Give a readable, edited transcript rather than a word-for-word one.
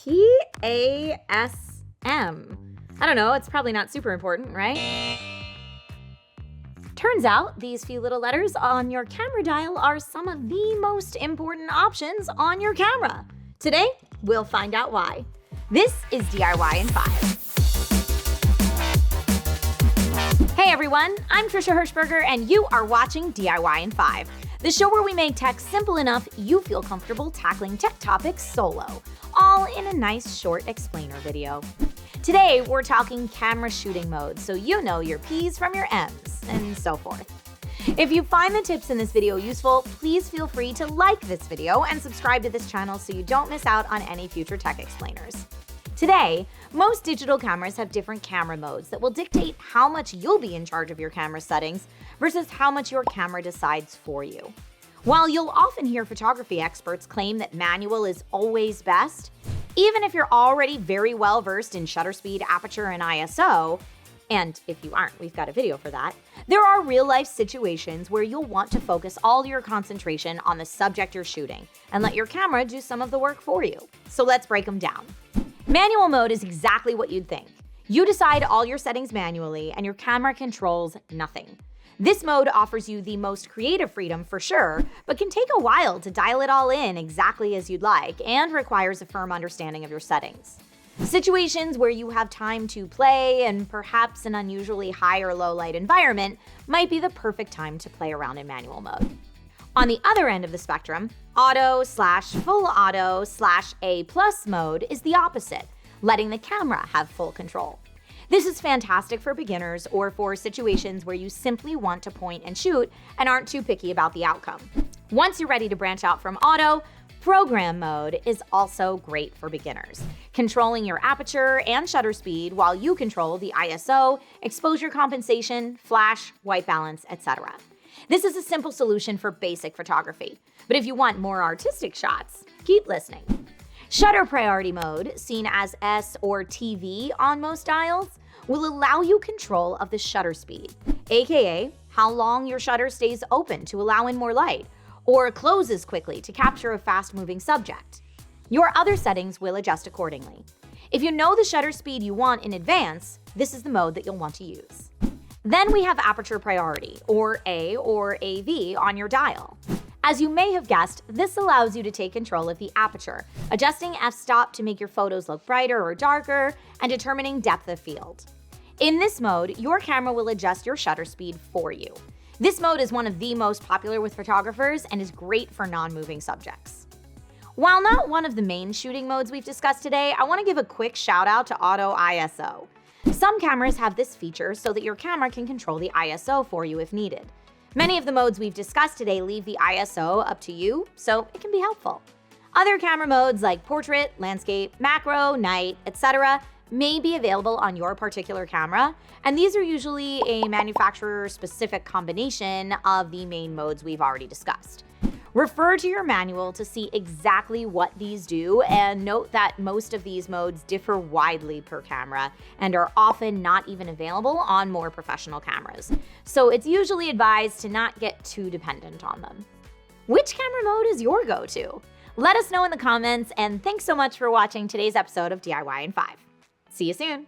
PASM. I don't know, it's probably not super important, right? Turns out these few little letters on your camera dial are some of the most important options on your camera. Today, we'll find out why. This is DIY in 5. Hey everyone, I'm Trisha Hirschberger and you are watching DIY in 5, the show where we make tech simple enough you feel comfortable tackling tech topics solo, all in a nice short explainer video. Today, we're talking camera shooting mode, so you know your P's from your M's, and so forth. If you find the tips in this video useful, please feel free to like this video and subscribe to this channel so you don't miss out on any future tech explainers. Today, most digital cameras have different camera modes that will dictate how much you'll be in charge of your camera settings versus how much your camera decides for you. While you'll often hear photography experts claim that manual is always best, even if you're already very well versed in shutter speed, aperture, and ISO, and if you aren't, we've got a video for that, there are real-life situations where you'll want to focus all your concentration on the subject you're shooting and let your camera do some of the work for you. So let's break them down. Manual mode is exactly what you'd think. You decide all your settings manually and your camera controls nothing. This mode offers you the most creative freedom for sure, but can take a while to dial it all in exactly as you'd like and requires a firm understanding of your settings. Situations where you have time to play and perhaps an unusually high or low light environment might be the perfect time to play around in manual mode. On the other end of the spectrum, auto/full auto/A+ mode is the opposite, letting the camera have full control. This is fantastic for beginners or for situations where you simply want to point and shoot and aren't too picky about the outcome. Once you're ready to branch out from auto, program mode is also great for beginners, controlling your aperture and shutter speed while you control the ISO, exposure compensation, flash, white balance, etc. This is a simple solution for basic photography, but if you want more artistic shots, keep listening. Shutter priority mode, seen as S or TV on most dials, will allow you control of the shutter speed, aka how long your shutter stays open to allow in more light, or closes quickly to capture a fast-moving subject. Your other settings will adjust accordingly. If you know the shutter speed you want in advance, this is the mode that you'll want to use. Then we have aperture priority, or A or AV on your dial. As you may have guessed, this allows you to take control of the aperture, adjusting f-stop to make your photos look brighter or darker, and determining depth of field. In this mode, your camera will adjust your shutter speed for you. This mode is one of the most popular with photographers and is great for non-moving subjects. While not one of the main shooting modes we've discussed today, I want to give a quick shout out to Auto ISO. Some cameras have this feature so that your camera can control the ISO for you if needed. Many of the modes we've discussed today leave the ISO up to you, so it can be helpful. Other camera modes like portrait, landscape, macro, night, etc. may be available on your particular camera, and these are usually a manufacturer-specific combination of the main modes we've already discussed. Refer to your manual to see exactly what these do, and note that most of these modes differ widely per camera and are often not even available on more professional cameras. So it's usually advised to not get too dependent on them. Which camera mode is your go-to? Let us know in the comments, and thanks so much for watching today's episode of DIY in 5. See you soon!